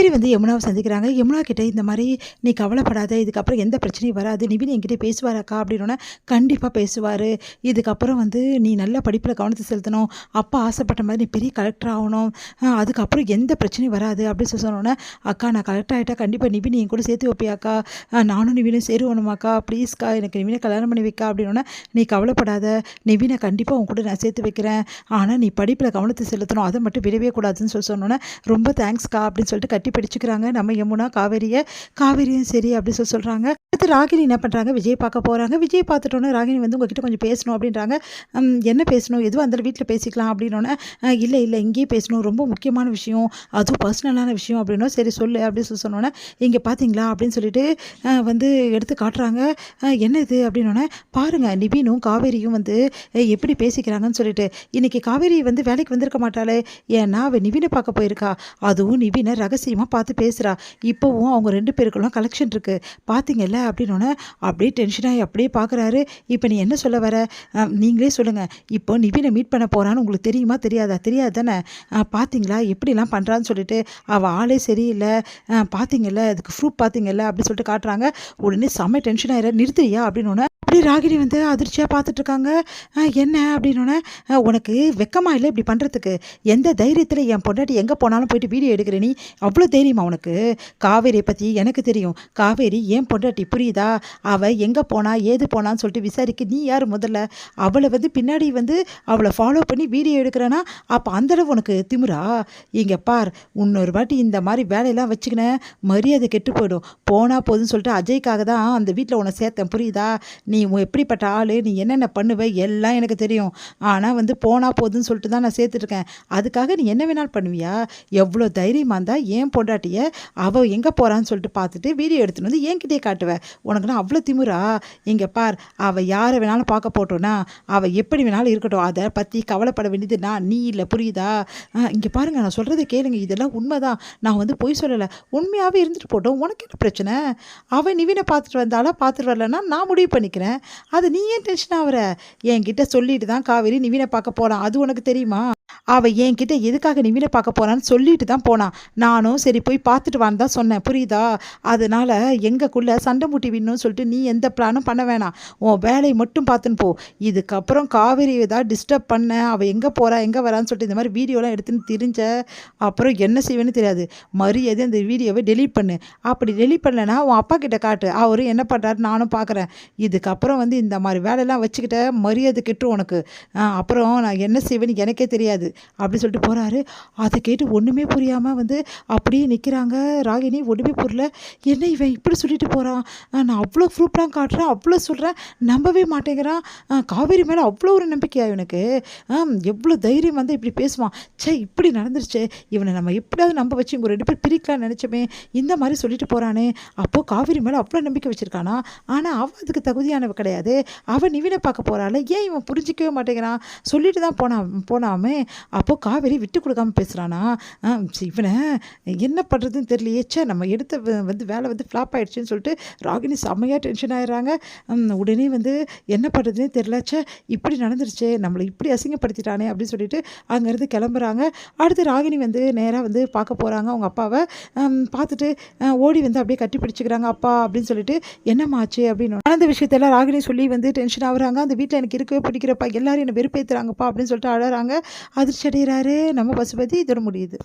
காவேரி வந்து யமுனாவை சந்திக்கிறாங்க. யமுனா கிட்ட இந்த மாதிரி நீ கவலைப்படாத, இதுக்கப்புறம் எந்த பிரச்சனையும் வராது, நிவின் என்கிட்ட பேசுவாராக்கா அப்படின்னோடனே கண்டிப்பாக பேசுவார். இதுக்கப்புறம் வந்து நீ நல்ல படிப்பில் கவனத்தை செலுத்தணும், அப்பா ஆசைப்பட்ட மாதிரி நீ பெரிய கலெக்டர் ஆகணும், அதுக்கப்புறம் எந்த பிரச்சனையும் வராது அப்படின்னு சொன்னோன்னே, அக்கா நான் கலெக்டர் ஆகிட்டா கண்டிப்பாக நிவின் என் கூட சேர்த்து வைப்பியாக்கா, நானும் நிவினும் சேருவணுமாக்கா, ப்ளீஸ்க்கா எனக்கு நிவினை கல்யாணம் பண்ணி வைக்கா அப்படின்னோடனே, நீ கவலைப்படாத, நிவினை கண்டிப்பாக உன் கூட நான் சேர்த்து வைக்கிறேன், ஆனால் நீ படிப்பில் கவனத்தை செலுத்தணும், அதை மட்டும் விடவே கூடாதுன்னு சொன்னோன்னே, ரொம்ப தேங்க்ஸ்க்கா அப்படின்னு சொல்லிட்டு கட்டி பிடிச்சிக்கிறாங்க நம்ம யமுனா காவேரியும் சரி அப்படின்னு சொல்கிறாங்க. அடுத்து ராகினி என்ன பண்ணுறாங்க, விஜய் பார்க்க போகிறாங்க. விஜய் பார்த்துட்டோன்னே ராகினி வந்து உங்ககிட்ட கொஞ்சம் பேசணும் அப்படின்றாங்க. என்ன பேசணும், எதுவும் அந்த வீட்டில் பேசிக்கலாம் அப்படின்னோடனே, இல்லை இங்கேயே பேசணும், ரொம்ப முக்கியமான விஷயம், அதுவும் பர்சனலான விஷயம் அப்படின்னோ, சரி சொல்லு அப்படின்னு சொன்னோன்னே, இங்கே பார்த்தீங்களா அப்படின்னு சொல்லிட்டு வந்து எடுத்து காட்டுறாங்க. என்ன இது அப்படின்னோடனே, பாருங்கள் நிவினும் காவேரியும் வந்து எப்படி பேசிக்கிறாங்கன்னு சொல்லிட்டு. இன்றைக்கி காவேரி வந்து வேலைக்கு வந்திருக்க மாட்டாளே, ஏன்னா அவள் நிவினை பார்க்க போயிருக்கா, அதுவும் நிவினை ரகசியமாக பார்த்து பேசுகிறா. இப்போவும் அவங்க 2 பேருக்குள்ள கலெக்ஷன் இருக்குது பார்த்தீங்கல்ல அப்படின்னோடனே, அப்படியே டென்ஷனாகி அப்படியே பார்க்குறாரு. இப்போ நீ என்ன சொல்ல வர, நீங்களே சொல்லுங்கள், இப்போ நிவினை மீட் பண்ண போகிறான்னு உங்களுக்கு தெரியுமா தெரியாது தானே, பார்த்தீங்களா எப்படிலாம் பண்ணுறான்னு சொல்லிட்டு, அவள் ஆளே சரியில்லை, பார்த்தீங்கல்ல அதுக்கு ப்ரூஃப் பார்த்தீங்கல்ல அப்படின்னு சொல்லிட்டு காட்டுறாங்க. உடனே செம்ம டென்ஷன் ஆகிற, நிறுத்துறியா அப்படின்னோடனே அப்படி ராகினி வந்து அதிர்ச்சியாக பார்த்துட்ருக்காங்க. என்ன அப்படின்னோடனே, உனக்கு வெக்கமா இல்லை இப்படி பண்ணுறதுக்கு, எந்த தைரியத்தில் என் பொண்டாட்டி எங்கே போனாலும் போயிட்டு வீடியோ எடுக்கிற நீ, அவ்வளோ தைரியமா உனக்கு, காவேரியை பற்றி எனக்கு தெரியும், காவேரி ஏன் பொண்டாட்டி புரியுதா, அவள் எங்கே போனா ஏது போனான்னு சொல்லிட்டு விசாரிக்க நீ யார் முதல்ல, அவளை வந்து பின்னாடி வந்து அவளை ஃபாலோ பண்ணி வீடியோ எடுக்கிறேன்னா அப்போ அந்தளவு உனக்கு திமிரா, இங்கே பார் இன்னொரு வாட்டி இந்த மாதிரி வேலையெல்லாம் வச்சுக்கினேன் மரியாதை கெட்டு போயிடும், போனால் போதுன்னு சொல்லிட்டு அஜய்க்காக தான் அந்த வீட்டில் உன்னை சேர்த்தேன் புரியுதா, நீ எப்படிப்பட்ட ஆள், நீ என்னென்ன பண்ணுவ எல்லாம் எனக்கு தெரியும், ஆனால் வந்து போனால் போதுன்னு சொல்லிட்டு தான் நான் சேர்த்துட்ருக்கேன், அதுக்காக நீ என்ன வேணாலும் பண்ணுவியா, எவ்வளோ தைரியமாக இருந்தால் ஏன் பொண்டாட்டியை அவள் எங்கே போகிறான்னு சொல்லிட்டு பார்த்துட்டு வீடியோ எடுத்துன்னு வந்து என்கிட்டே காட்டுவேன், உனக்குன்னா அவ்வளோ திமிரா, இங்கே பார் அவள் யாரை வேணாலும் பார்க்க போட்டோன்னா அவள் எப்படி வேணாலும் இருக்கட்டும், அதை பற்றி கவலைப்பட வேண்டியது நீ இல்லை புரியுதா, இங்கே பாருங்கள் நான் சொல்கிறத கேளுங்க, இதெல்லாம் உண்மைதான், நான் வந்து பொய் சொல்லலை, உண்மையாகவே இருந்துட்டு போட்டோம், உனக்கு என்ன பிரச்சனை, அவள் நிவினை பார்த்துட்டு வந்தாலும் பார்த்துட்டு வரலன்னா நான் முடிவு பண்ணிக்கிறேன், அது நீ ஏன் டென்ஷன் ஆகுற, என்கிட்ட சொல்லிட்டு தான் காவேரி நிவினை பார்க்க போகலாம், அது உனக்கு தெரியுமா, அவள் என்கிட்ட எதுக்காக நிவினை பார்க்க போனான்னு சொல்லிட்டு தான் போனான், நானும் சரி போய் பார்த்துட்டு வான்னு தான் சொன்னேன் புரியுதா, அதனால் எங்கக்குள்ளே சண்டை மூட்டி விடணும்னு சொல்லிட்டு நீ எந்த பிளானும் பண்ண வேணாம், உன் வேலையை மட்டும் பார்த்துன்னு போ, இதுக்கப்புறம் காவேரி ஏதாவது டிஸ்டர்ப் பண்ண, அவள் எங்கே போகிறா எங்கே வரான்னு சொல்லிட்டு இந்த மாதிரி வீடியோலாம் எடுத்துன்னு தெரிஞ்ச அப்புறம் என்ன செய்வேன்னு தெரியாது, மரியாதை அந்த வீடியோவை டெலீட் பண்ணு, அப்படி டெலீட் பண்ணலைன்னா உன் அப்பா கிட்ட காட்டு, அவரு என்ன பண்ணுறாரு நானும் பார்க்குறேன், இதுக்கப்புறம் வந்து இந்த மாதிரி வேலையெல்லாம் வச்சுக்கிட்ட மரியாதை கெட்டுரும் உனக்கு, அப்புறம் நான் என்ன செய்வேன்னு எனக்கே தெரியாது அப்படி சொல்லிட்டு போகிறாரு. அதை கேட்டு ஒன்றுமே புரியாமல் வந்து அப்படியே நிற்கிறாங்க ராகினி, ஒன்றுமே புரியல, என்ன இவன் இப்படி சொல்லிட்டு போகிறான், நான் அவ்வளோ ப்ரூஃப்லாம் காட்டுறேன் அவ்வளோ சொல்கிறேன் நம்பவே மாட்டேங்கிறான், காவேரி மேலே அவ்வளோ ஒரு நம்பிக்கையா இவனுக்கு, எவ்வளோ தைரியம் வந்து இப்படி பேசுவான், இப்படி நடந்துருச்சு, இவனை நம்ம எப்படியாவது நம்ப வச்சு இவங்க 2 பேர் பிரிக்கலாம் நினச்சோமே, இந்த மாதிரி சொல்லிட்டு போகிறானே, அப்போது காவேரி மேலே அவ்வளோ நம்பிக்கை வச்சுருக்கானா, ஆனால் அவள் அதுக்கு தகுதியானவ கிடையாது, அவன் நிவினை பார்க்க போகிறாள், ஏன் இவன் புரிஞ்சிக்கவே மாட்டேங்கிறான், சொல்லிட்டு தான் போனாமே, அப்போது காவேரி விட்டு கொடுக்காம பேசுகிறானா, இவனை என்ன பண்ணுறதுன்னு தெரியலையே, நம்ம எடுத்த வந்து வேலை வந்து ஃப்ளாப் ஆகிடுச்சின்னு சொல்லிட்டு ராகினி செம்மையாக டென்ஷன் ஆகிடுறாங்க. உடனே வந்து என்ன பண்ணுறதுனே தெரியல, இப்படி நடந்துருச்சு, நம்மளை இப்படி அசிங்கப்படுத்திட்டானே அப்படின்னு சொல்லிட்டு அங்கேருந்து கிளம்புறாங்க. அடுத்து ராகினி வந்து நேராக வந்து பார்க்க போகிறாங்க அவங்க அப்பாவை, பார்த்துட்டு ஓடி வந்து அப்படியே கட்டி பிடிச்சிக்கிறாங்க, அப்பா அப்படின்னு சொல்லிட்டு என்னம்மாச்சு அப்படின்னு அந்த விஷயத்தெல்லாம் ராகினி சொல்லி வந்து டென்ஷன் ஆகுறாங்க. அந்த வீட்டில் எனக்கு இருக்கவே பிடிக்கிறப்பா, எல்லாரும் என்னை வெறுப்பேற்றுறாங்கப்பா அப்படின்னு சொல்லிட்டு அழறாங்க. அதிர்ச்சி அடைகிறாரு நம்ம பசுபதி. இதோட முடியுது.